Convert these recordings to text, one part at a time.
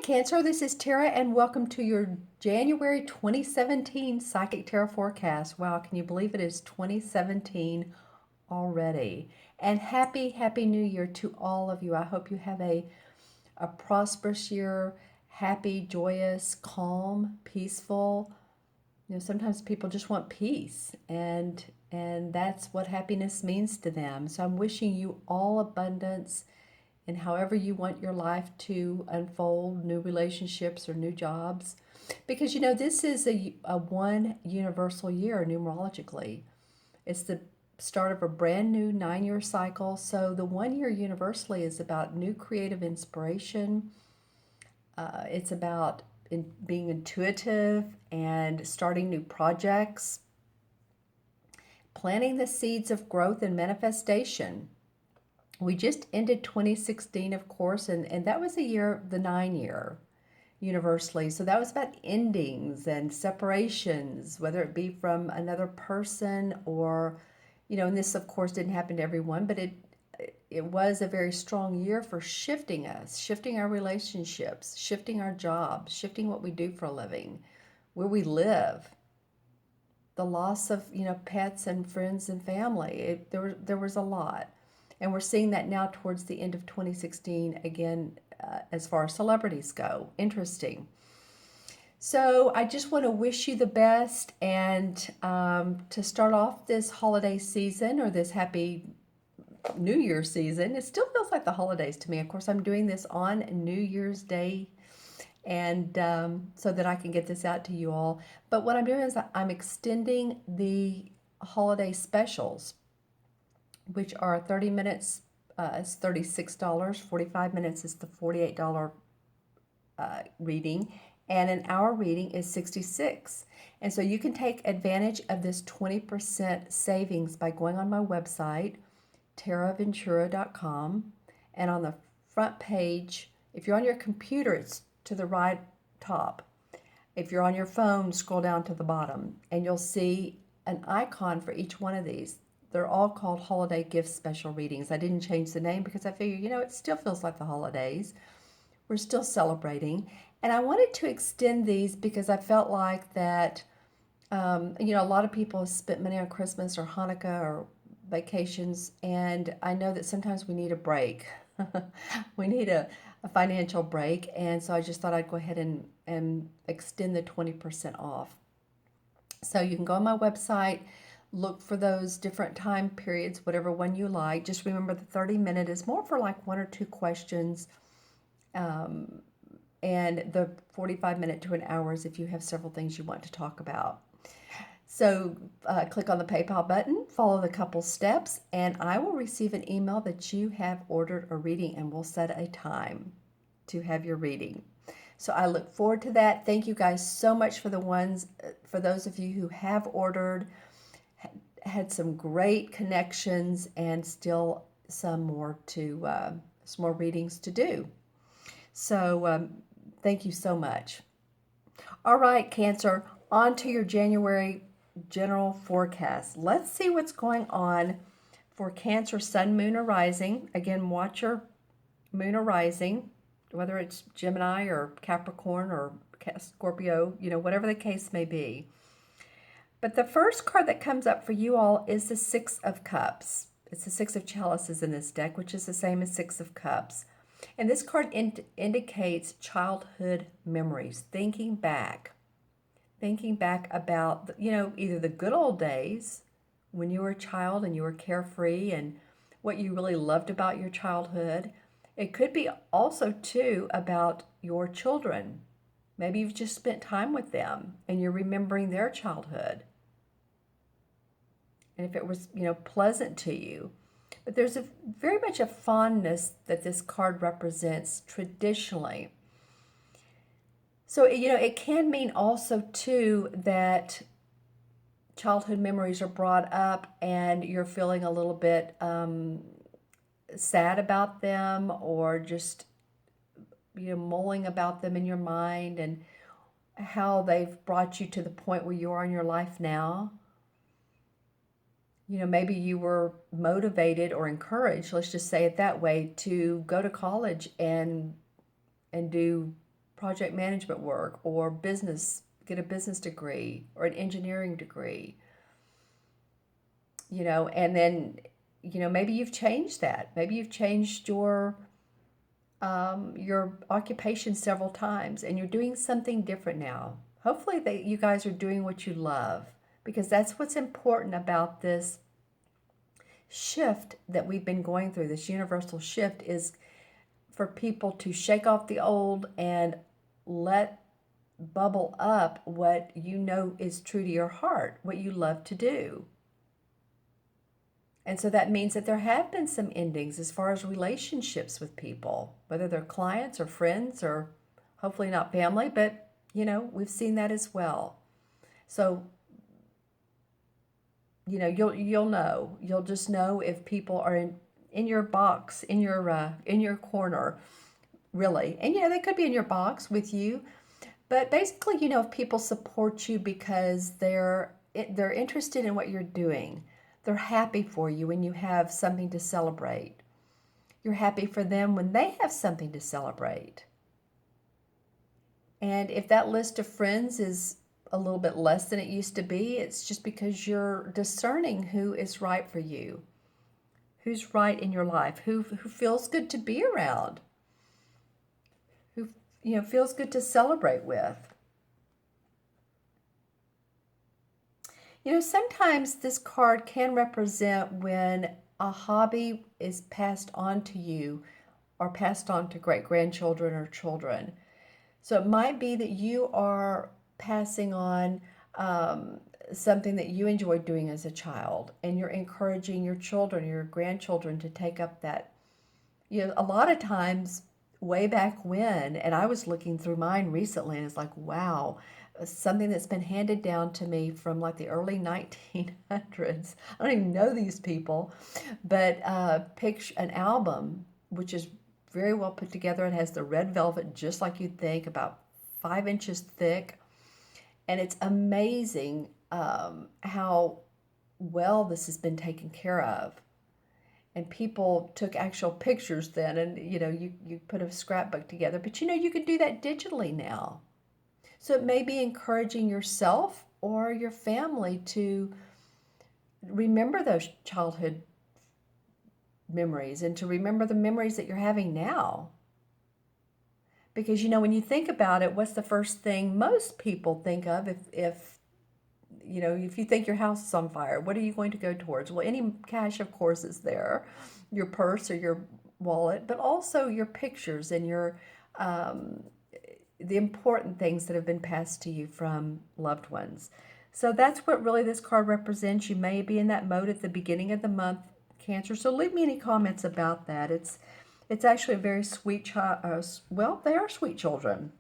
Cancer, this is Tara, and welcome to your January 2017 Psychic Tarot Forecast. Wow, can you believe it is 2017 already? And happy New Year to all of you. I hope you have a prosperous year, happy, joyous, calm, peaceful. Sometimes people just want peace, and that's what happiness means to them. So I'm wishing you all abundance and however you want your life to unfold, new relationships or new jobs. Because this is a one universal year numerologically. It's the start of a brand new 9-year cycle. So the 1 year universally is about new creative inspiration. It's about being intuitive and starting new projects, planting the seeds of growth and manifestation. We just ended 2016, of course, and that was the 9 year universally. So that was about endings and separations, whether it be from another person or, and this, of course, didn't happen to everyone, but it was a very strong year for shifting us, shifting our relationships, shifting our jobs, shifting what we do for a living, where we live, the loss of, pets and friends and family. There was a lot. And we're seeing that now towards the end of 2016, again, as far as celebrities go. Interesting. So I just want to wish you the best, and to start off this holiday season, or this happy New Year season. It still feels like the holidays to me. Of course, I'm doing this on New Year's Day, and so that I can get this out to you all. But what I'm doing is I'm extending the holiday specials, which are 30 minutes is $36, 45 minutes is the $48 reading, and an hour reading is $66. And so you can take advantage of this 20% savings by going on my website, taraventura.com, and on the front page, if you're on your computer, it's to the right top. If you're on your phone, scroll down to the bottom, and you'll see an icon for each one of these. They're all called holiday gift special readings. I didn't change the name because I figured, it still feels like the holidays. We're still celebrating. And I wanted to extend these because I felt like that, a lot of people have spent money on Christmas or Hanukkah or vacations. And I know that sometimes we need a break. We need a financial break. And so I just thought I'd go ahead and extend the 20% off. So you can go on my website, look for those different time periods, whatever one you like. Just remember the 30-minute is more for like 1 or 2 questions. And the 45-minute to an hour is if you have several things you want to talk about. So click on the PayPal button, follow the couple steps, and I will receive an email that you have ordered a reading, and we'll set a time to have your reading. So I look forward to that. Thank you guys so much for for those of you who have ordered. Had some great connections, and still some more readings to do. So thank you so much. All right, Cancer, on to your January general forecast. Let's see what's going on for Cancer, Sun, Moon, or Rising. Again, watch your Moon or Rising, whether it's Gemini or Capricorn or Scorpio, whatever the case may be. But the first card that comes up for you all is the Six of Cups. It's the Six of Chalices in this deck, which is the same as Six of Cups. And this card indicates childhood memories, thinking back about, either the good old days when you were a child and you were carefree and what you really loved about your childhood. It could be also, too, about your children. Maybe you've just spent time with them and you're remembering their childhood. And if it was, pleasant to you. But there's very much a fondness that this card represents traditionally. So, it can mean also, too, that childhood memories are brought up and you're feeling a little bit sad about them, or just, mulling about them in your mind and how they've brought you to the point where you are in your life now. Maybe you were motivated or encouraged, let's just say it that way, to go to college and do project management work or business, get a business degree or an engineering degree, and then, maybe you've changed that. Maybe you've changed your occupation several times and you're doing something different now. Hopefully that you guys are doing what you love, because that's what's important about this shift that we've been going through. This universal shift is for people to shake off the old and let bubble up what is true to your heart, what you love to do. And so that means that there have been some endings as far as relationships with people, whether they're clients or friends or hopefully not family, but we've seen that as well. So, you'll just know if people are in your box, in your corner, really. And they could be in your box with you, but basically, if people support you because they're interested in what you're doing. They're happy for you when you have something to celebrate. You're happy for them when they have something to celebrate. And if that list of friends is a little bit less than it used to be, it's just because you're discerning who is right for you, who's right in your life, who feels good to be around, who feels good to celebrate with. Sometimes this card can represent when a hobby is passed on to you or passed on to great-grandchildren or children. So it might be that you are passing on something that you enjoyed doing as a child, and you're encouraging your children, your grandchildren to take up that. A lot of times, way back when, and I was looking through mine recently, and it's like, wow, something that's been handed down to me from like the early 1900s. I don't even know these people, but picture an album which is very well put together. It has the red velvet, just like you'd think, about 5 inches thick, and it's amazing how well this has been taken care of. And people took actual pictures then, and you put a scrapbook together, but you can do that digitally now. So it may be encouraging yourself or your family to remember those childhood memories and to remember the memories that you're having now. Because, when you think about it, what's the first thing most people think of if you think your house is on fire? What are you going to go towards? Well, any cash, of course, is there, your purse or your wallet, but also your pictures and your the important things that have been passed to you from loved ones. So that's what really this card represents. You may be in that mode at the beginning of the month, Cancer. So leave me any comments about that. It's actually a very sweet child. Well, they are sweet children.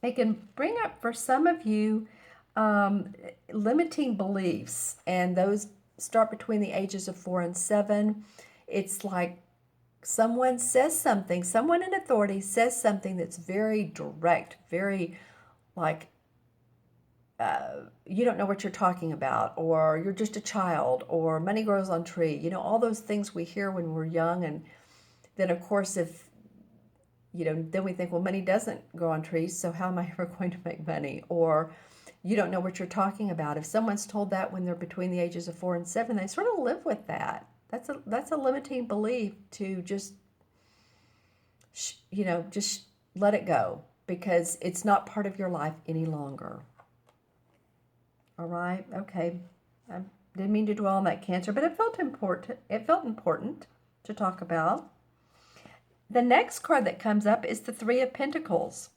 It can bring up for some of you limiting beliefs, and those start between the ages of 4 and 7. It's like someone in authority says something that's very direct, very like, you don't know what you're talking about, or you're just a child, or money grows on tree, all those things we hear when we're young. And then, of course, if, then we think, well, money doesn't grow on trees, so how am I ever going to make money? Or you don't know what you're talking about. If someone's told that when they're between the ages of 4 and 7, they sort of live with that. That's a limiting belief to just let it go, because it's not part of your life any longer. All right, okay. I didn't mean to dwell on that, Cancer, but it felt important. It felt important to talk about. The next card that comes up is the Three of Pentacles.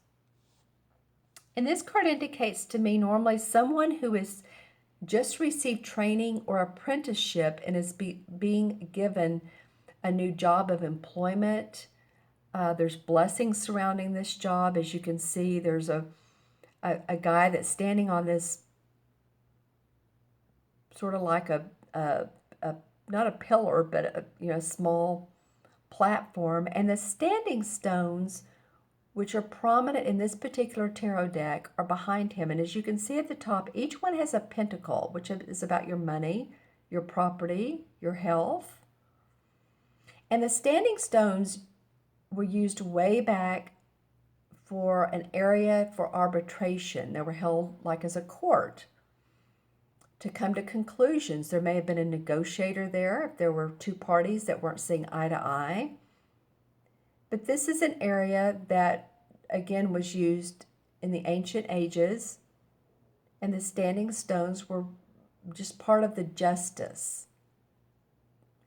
And this card indicates to me normally someone who has just received training or apprenticeship and is being given a new job of employment. There's blessings surrounding this job. As you can see, there's a guy that's standing on this sort of like a not a pillar, but a small platform. And the standing stones, which are prominent in this particular tarot deck, are behind him. And as you can see at the top, each one has a pentacle, which is about your money, your property, your health. And the standing stones were used way back for an area for arbitration. They were held like as a court to come to conclusions. There may have been a negotiator there if there were two parties that weren't seeing eye to eye. But this is an area that, again, was used in the ancient ages, and the standing stones were just part of the justice.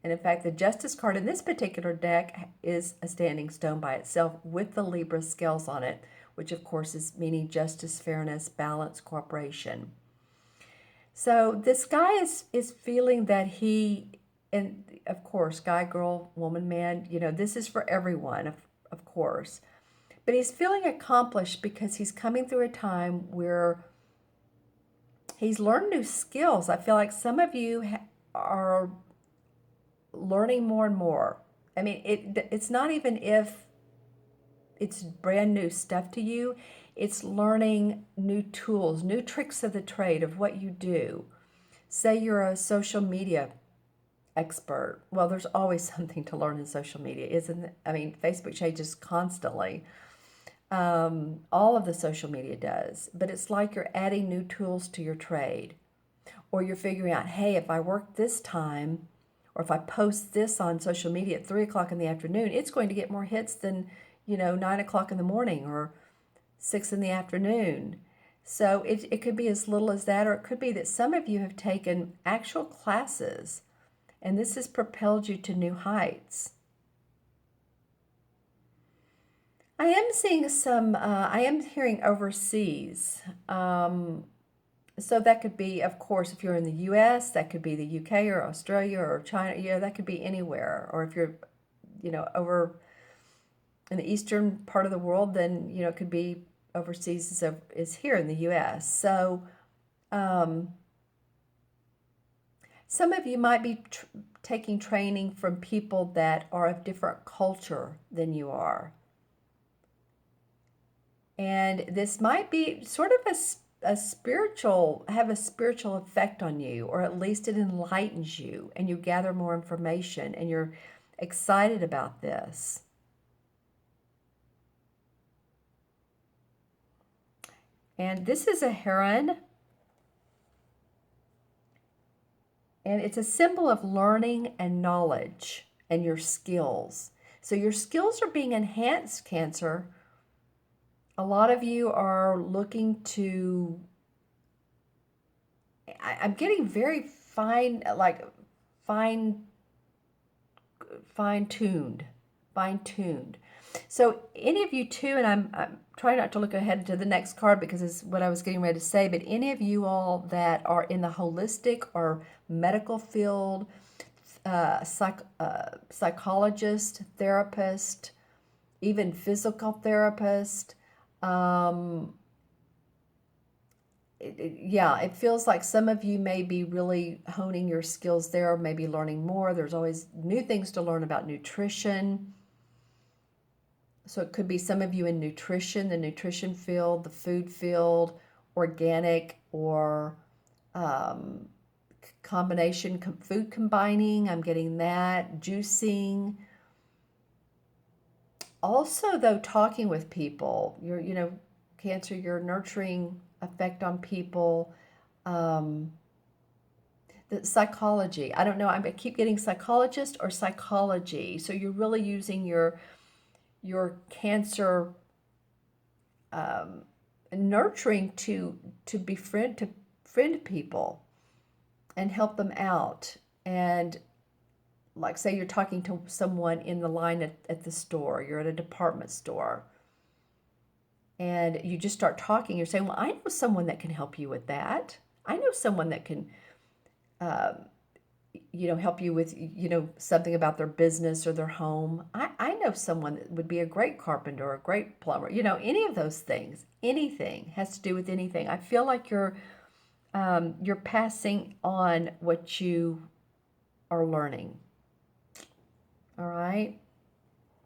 And in fact, the justice card in this particular deck is a standing stone by itself with the Libra scales on it, which of course is meaning justice, fairness, balance, cooperation. So this guy is feeling that he, and of course, guy, girl, woman, man, this is for everyone, of course. But he's feeling accomplished because he's coming through a time where he's learned new skills. I feel like some of you are learning more and more. I mean, it's not even if it's brand new stuff to you. It's learning new tools, new tricks of the trade of what you do. Say you're a social media expert. Well, there's always something to learn in social media, isn't it? I mean, Facebook changes constantly. All of the social media does. But it's like you're adding new tools to your trade. Or you're figuring out, hey, if I work this time, or if I post this on social media at 3 o'clock in the afternoon, it's going to get more hits than, 9 o'clock in the morning or 6 in the afternoon. So it could be as little as that, or it could be that some of you have taken actual classes, and this has propelled you to new heights. I am seeing I am hearing overseas. So that could be, of course, if you're in the U.S., that could be the UK or Australia or China. That could be anywhere. Or if you're, over in the eastern part of the world, then, it could be overseas is here in the U.S. So some of you might be taking training from people that are of different culture than you are. And this might be sort of have a spiritual effect on you, or at least it enlightens you and you gather more information and you're excited about this. And this is a heron, and it's a symbol of learning and knowledge and your skills. So your skills are being enhanced, Cancer. A lot of you are looking to, I'm getting very fine-tuned. So any of you too, and I'm trying not to look ahead to the next card because it's what I was getting ready to say, but any of you all that are in the holistic or medical field, psychologist, therapist, even physical therapist, it feels like some of you may be really honing your skills there, maybe learning more. There's always new things to learn about nutrition. So it could be some of you in nutrition, the nutrition field, the food field, organic or combination food combining. I'm getting that. Juicing. Also, though, talking with people, Cancer, your nurturing effect on people. The psychology. I don't know. I keep getting psychologist or psychology. So you're really using your Cancer nurturing to befriend people and help them out. And like, say you're talking to someone in the line at the store, you're at a department store, and you just start talking. You're saying, well, I know someone that can help you with that. I know someone that can, help you with, something about their business or their home. I know someone that would be a great carpenter or a great plumber, any of those things. Anything has to do with anything. I feel like you're passing on what you are learning. All right.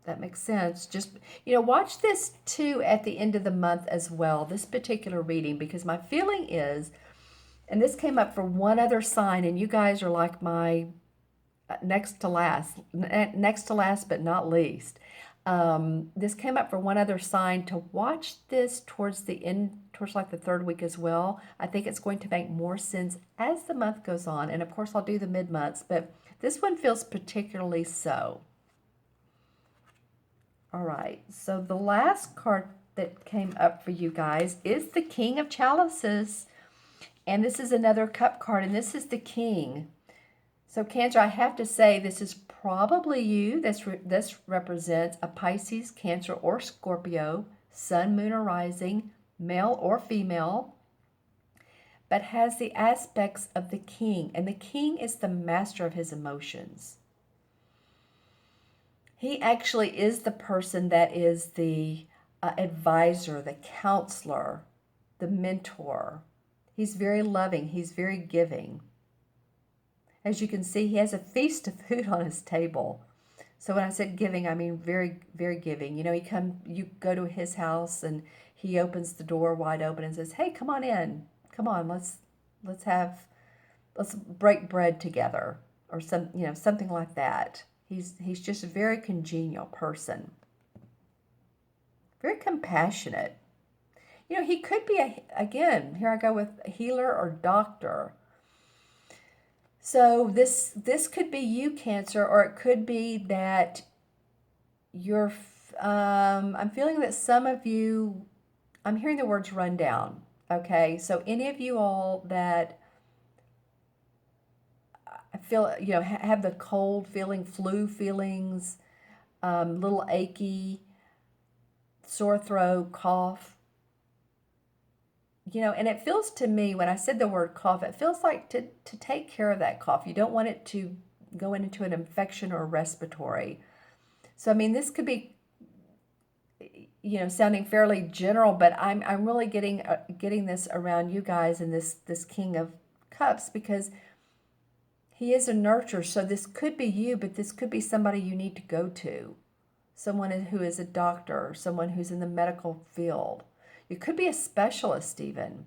That makes sense. Just, watch this too at the end of the month as well, this particular reading, because my feeling is, and this came up for one other sign, and you guys are like my next to last but not least. This came up for one other sign to watch this towards the end, towards like the third week as well. I think it's going to make more sense as the month goes on. And of course, I'll do the mid-months, but this one feels particularly so. All right, so the last card that came up for you guys is the King of Chalices. And this is another cup card, and this is the King. So Cancer, I have to say this is probably you. This represents a Pisces, Cancer, or Scorpio, Sun, Moon, or Rising, male or female, but has the aspects of the King. And the King is the master of his emotions. He actually is the person that is the advisor, the counselor, the mentor. He's very loving. He's very giving. As you can see, he has a feast of food on his table. So when I said giving, I mean very, very giving. You know, you go to his house and he opens the door wide open and says, "Hey, come on in. Come on, let's break bread together," or something like that. He's just a very congenial person. Very compassionate. You know, he could be again, here I go with a healer or doctor. So this could be you, Cancer, or it could be that you're, I'm feeling that some of you, I'm hearing the words run down, okay? So any of you all that I feel, have the cold feeling, flu feelings, little achy, sore throat, cough, and it feels to me, when I said the word cough, it feels like to take care of that cough. You don't want it to go into an infection or respiratory. So, I mean, this could be, sounding fairly general, but I'm really getting this around you guys and this King of Cups, because he is a nurturer. So this could be you, but this could be somebody you need to go to. Someone who is a doctor, someone who's in the medical field. You could be a specialist even.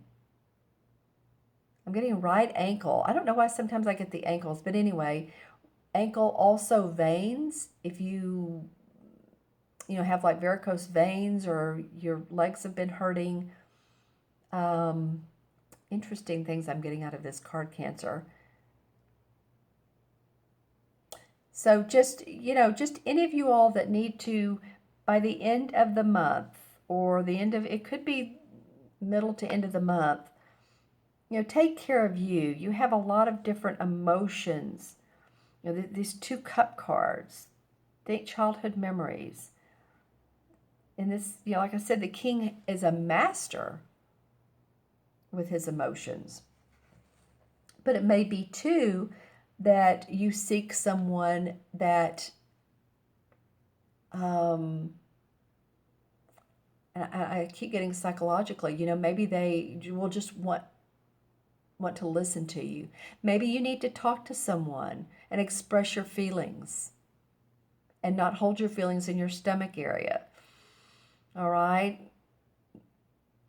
I'm getting right ankle. I don't know why sometimes I get the ankles, but anyway, ankle, also veins. If you have like varicose veins or your legs have been hurting. Interesting things I'm getting out of this card, Cancer. So just any of you all that need to, by the end of the month, or it could be middle to end of the month, take care of you. You have a lot of different emotions. These two cup cards, think childhood memories. And this, like I said, the King is a master with his emotions. But it may be too that you seek someone that and I keep getting psychologically, maybe they will just want to listen to you. Maybe you need to talk to someone and express your feelings and not hold your feelings in your stomach area. All right?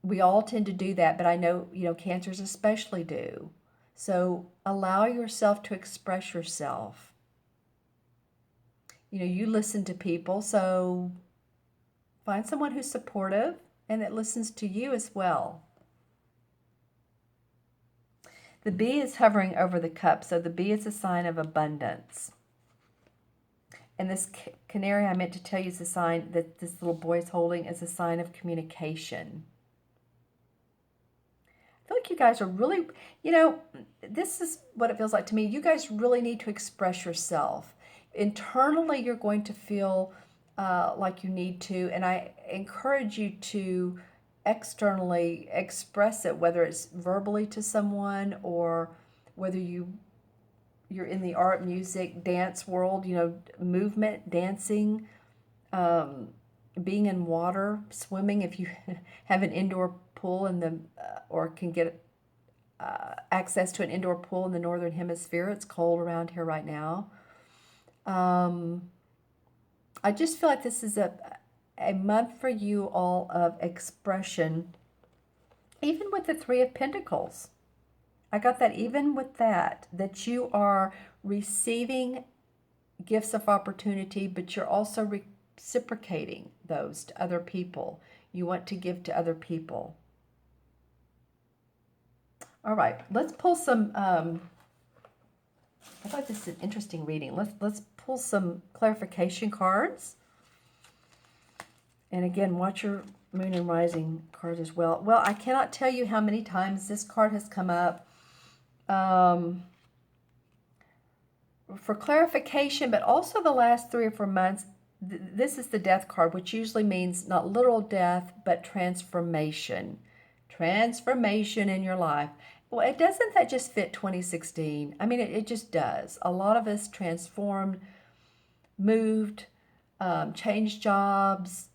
We all tend to do that, but I know, Cancers especially do. So allow yourself to express yourself. You listen to people, so find someone who's supportive and that listens to you as well. The bee is hovering over the cup, so the bee is a sign of abundance. And this canary, I meant to tell you, is a sign that this little boy is holding, is a sign of communication. I feel like you guys are really, this is what it feels like to me. You guys really need to express yourself. Internally, you're going to feel like you need to, and I encourage you to externally express it, whether it's verbally to someone or whether you're in the art, music, dance world, movement, dancing, being in water, swimming. If you have an indoor pool or can get access to an indoor pool in the northern hemisphere, it's cold around here right now. I just feel like this is a month for you all of expression, even with the Three of Pentacles. I got that even with that you are receiving gifts of opportunity, but you're also reciprocating those to other people. You want to give to other people. All right, let's pull some. I thought this is an interesting reading. Let's pull some clarification cards. And again, watch your moon and rising cards as well. Well, I cannot tell you how many times this card has come up for clarification, but also the last 3 or 4 months. This is the death card, which usually means not literal death, but transformation. Transformation in your life. Well, doesn't that just fit 2016? I mean, it just does. A lot of us transformed, moved, changed jobs,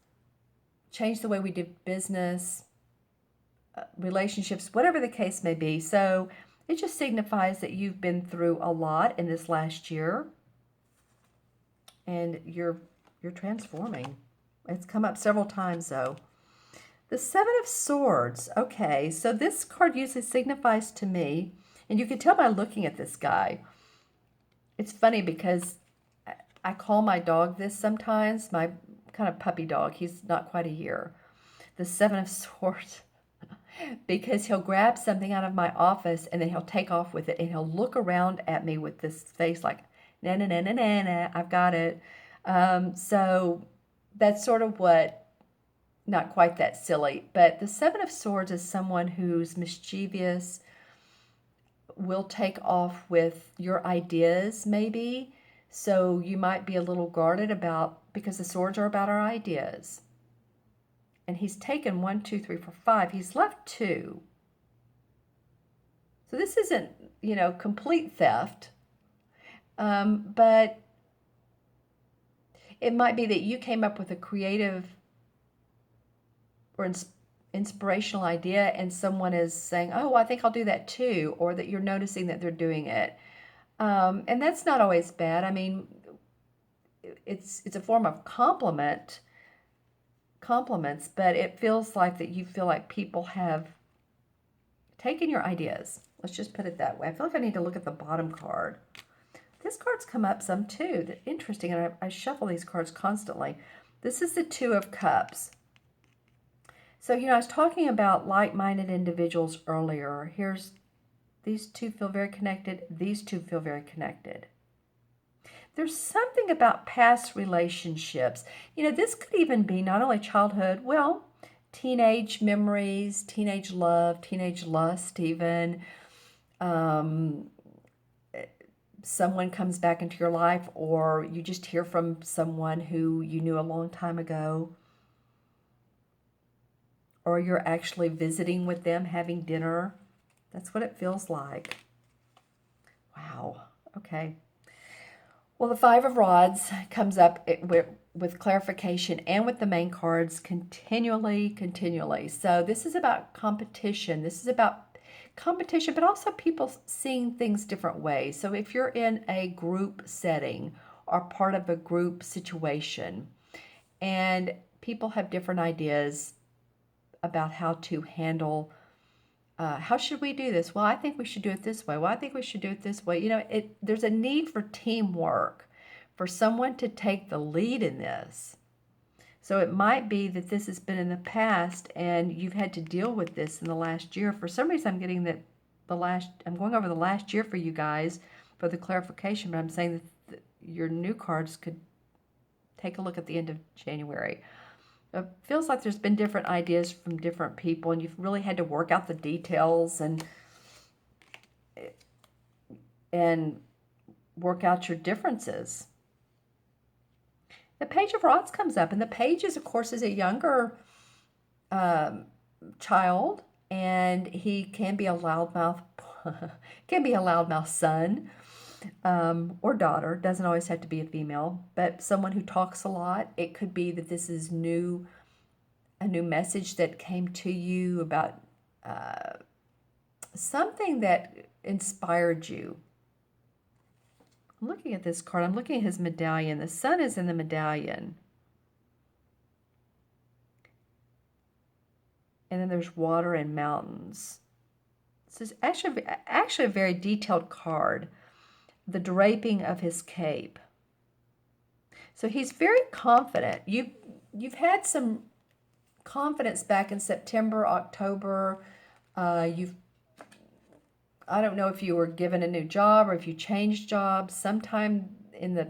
changed the way we did business, relationships, whatever the case may be. So it just signifies that you've been through a lot in this last year, and you're transforming. It's come up several times though. The 7 of Swords. Okay, so this card usually signifies to me, and you can tell by looking at this guy. It's funny because I call my dog this sometimes, my kind of puppy dog. He's not quite a year. The 7 of Swords. Because he'll grab something out of my office and then he'll take off with it and he'll look around at me with this face like, na na na na na na, I've got it. So that's sort of what, not quite that silly, but the 7 of Swords is someone who's mischievous, will take off with your ideas maybe. So you might be a little guarded about, because the swords are about our ideas. And he's taken 1, 2, 3, 4, 5. He's left 2. So this isn't, complete theft. But it might be that you came up with a creative or inspirational idea and someone is saying, oh, I think I'll do that too. Or that you're noticing that they're doing it. And that's not always bad. I mean, it's a form of compliments, but it feels like that you feel like people have taken your ideas. Let's just put it that way. I feel like I need to look at the bottom card. This card's come up some too. That's interesting, and I shuffle these cards constantly. This is the 2 of Cups. So, I was talking about like-minded individuals earlier. Here's, these two feel very connected. These two feel very connected. There's something about past relationships. This could even be not only childhood, well, teenage memories, teenage love, teenage lust even. Someone comes back into your life, or you just hear from someone who you knew a long time ago. Or you're actually visiting with them, having dinner. That's what it feels like. Wow. Okay. Well, the 5 of Rods comes up with clarification and with the main cards continually. So this is about competition. This is about competition, but also people seeing things different ways. So if you're in a group setting or part of a group situation and people have different ideas about how to handle, how should we do this? Well, I think we should do it this way. Well, I think we should do it this way. There's a need for teamwork, for someone to take the lead in this. So it might be that this has been in the past and you've had to deal with this in the last year. For some reason, I'm getting that I'm going over the last year for you guys for the clarification, but I'm saying that your new cards could take a look at the end of January. It feels like there's been different ideas from different people, and you've really had to work out the details and work out your differences. The Page of Rods comes up, and the Page is, of course, is a younger child, and he can be a loudmouth, son. Or daughter, doesn't always have to be a female, but someone who talks a lot. It could be that this is a new message that came to you about something that inspired you. I'm looking at this card. I'm looking at his medallion. The sun is in the medallion. And then there's water and mountains. This is actually a very detailed card. The draping of his cape. So he's very confident. You've had some confidence back in September, October. You've I don't know if you were given a new job or if you changed jobs sometime in the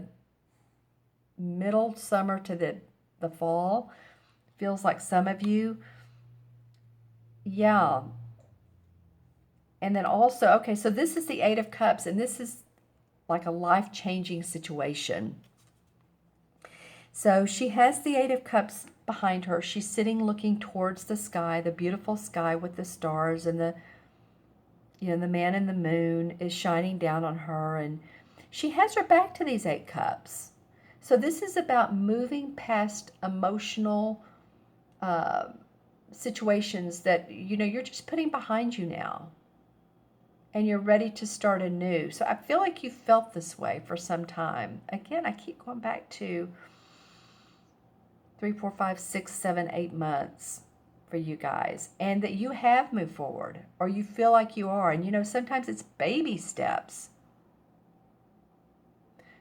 middle summer to the fall. Feels like some of you. Yeah. And then also, okay, so this is the Eight of Cups, and this is like a life-changing situation. So she has the Eight of Cups behind her. She's sitting looking towards the sky, the beautiful sky with the stars, and the man in the moon is shining down on her, and she has her back to these Eight Cups. So this is about moving past emotional situations that you're just putting behind you now, and you're ready to start anew. So I feel like you felt this way for some time. Again, I keep going back to 3, 4, 5, 6, 7, 8 months for you guys, and that you have moved forward, or you feel like you are. And sometimes it's baby steps.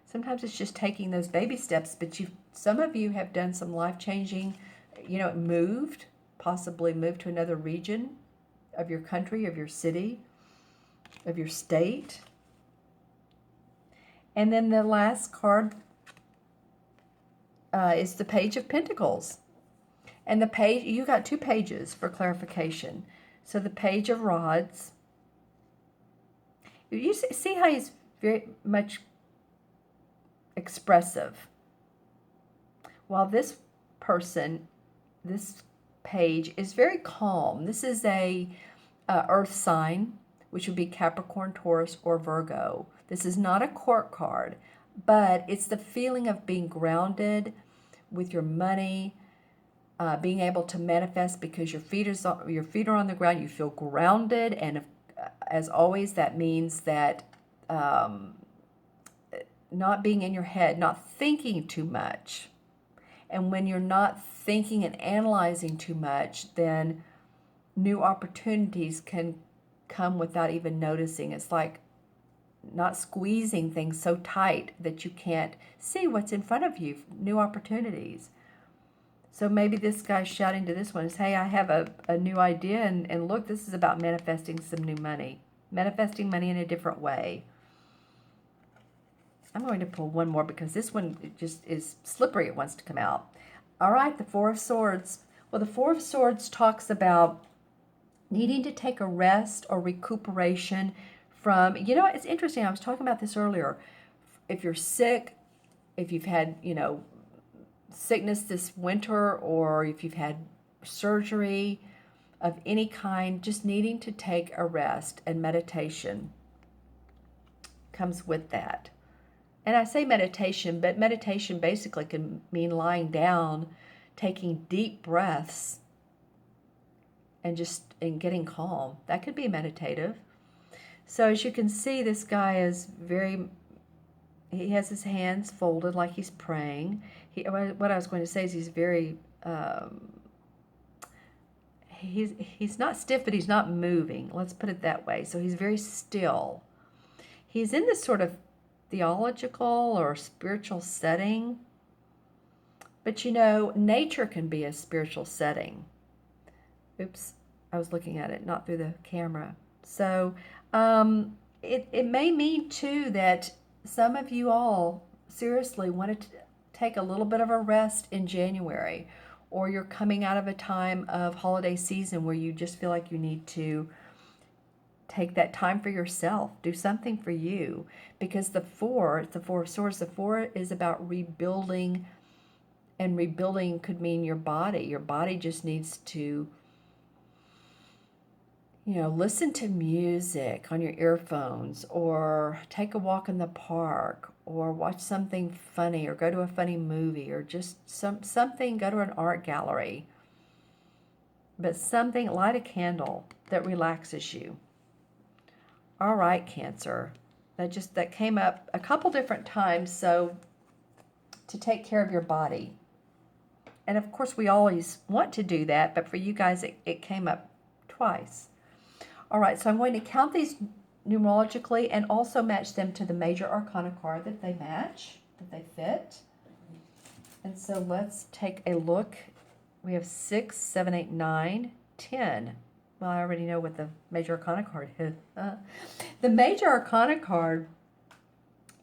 Sometimes it's just taking those baby steps, but some of you have done some life-changing, possibly moved to another region of your country, of your city, of your state. And then the last card is the Page of Pentacles. And the page, you got 2 pages for clarification. So the Page of Rods. You see how he's very much expressive. While this person, this page, is very calm. This is a earth sign, which would be Capricorn, Taurus, or Virgo. This is not a court card, but it's the feeling of being grounded with your money, being able to manifest because your feet are on the ground. You feel grounded, and as always, that means that not being in your head, not thinking too much. And when you're not thinking and analyzing too much, then new opportunities can come without even noticing. It's like not squeezing things so tight that you can't see what's in front of you, new opportunities. So maybe this guy's shouting to this one is, hey, I have a new idea, and look, this is about manifesting some new money. Manifesting money in a different way. I'm going to pull one more because this one just is slippery. It wants to come out. All right, the Four of Swords. Well, the Four of Swords talks about needing to take a rest or recuperation from, it's interesting. I was talking about this earlier. If you're sick, if you've had, sickness this winter, or if you've had surgery of any kind, just needing to take a rest, and meditation comes with that. And I say meditation, but meditation basically can mean lying down, taking deep breaths, and getting calm. That could be meditative. So as you can see, this guy is he has his hands folded like he's praying. What I was going to say is he's very, he's not stiff, but he's not moving. Let's put it that way. So he's very still. He's in this sort of theological or spiritual setting. But nature can be a spiritual setting. Oops, I was looking at it, not through the camera. So it may mean too that some of you all seriously want to take a little bit of a rest in January, or you're coming out of a time of holiday season where you just feel like you need to take that time for yourself, do something for you, because the Four of Swords, the 4 is about rebuilding, and rebuilding could mean your body. Your body just needs to listen to music on your earphones, or take a walk in the park, or watch something funny, or go to a funny movie, or just something, go to an art gallery. But something, light a candle that relaxes you. All right, Cancer. That came up a couple different times, so to take care of your body. And of course, we always want to do that, but for you guys, it came up twice. All right, so I'm going to count these numerologically and also match them to the major arcana card that they match, that they fit. And so let's take a look. We have 6, 7, 8, 9, 10. Well, I already know what the Major Arcana card is. The Major Arcana card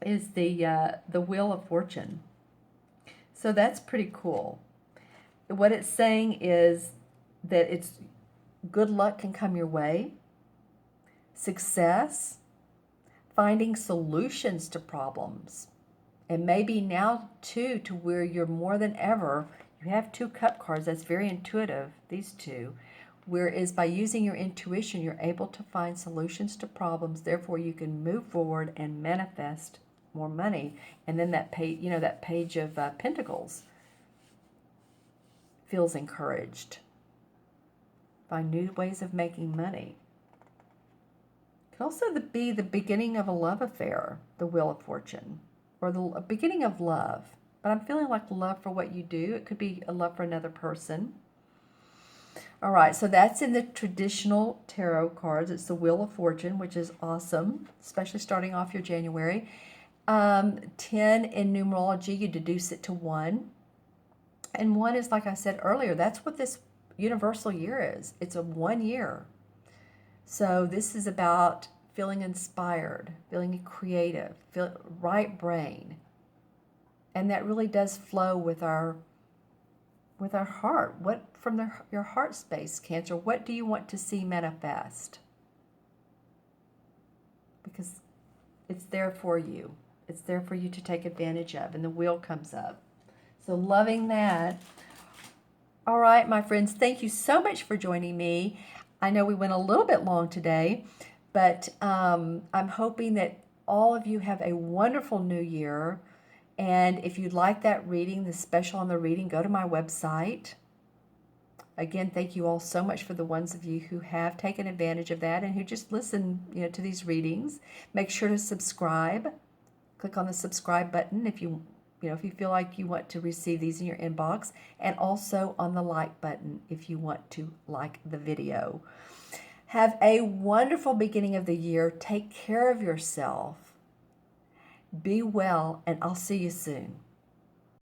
is the Wheel of Fortune. So that's pretty cool. What it's saying is that it's good luck can come your way, success, finding solutions to problems, and maybe now too to where you're more than ever. You have 2 cup cards. That's very intuitive, these two. Whereas by using your intuition, you're able to find solutions to problems. Therefore, you can move forward and manifest more money. And then that page, that page of Pentacles feels encouraged. Find new ways of making money. It can also be the beginning of a love affair, the Wheel of Fortune, or the beginning of love. But I'm feeling like love for what you do. It could be a love for another person. All right, so that's in the traditional tarot cards. It's the Wheel of Fortune, which is awesome, especially starting off your January. 10 in numerology, you deduce it to 1. And 1 is, like I said earlier, that's what this universal year is. It's a 1 year. So this is about feeling inspired, feeling creative, right brain. And that really does flow with our heart. What from your heart space, Cancer, what do you want to see manifest? Because it's there for you. It's there for you to take advantage of, and the wheel comes up. So loving that. All right, my friends, thank you so much for joining me. I know we went a little bit long today, but I'm hoping that all of you have a wonderful new year. And if you'd like that reading, the special on the reading, go to my website. Again, thank you all so much for the ones of you who have taken advantage of that and who just listen, to these readings. Make sure to subscribe. Click on the subscribe button if you feel like you want to receive these in your inbox, and also on the like button if you want to like the video. Have a wonderful beginning of the year. Take care of yourself. Be well, and I'll see you soon.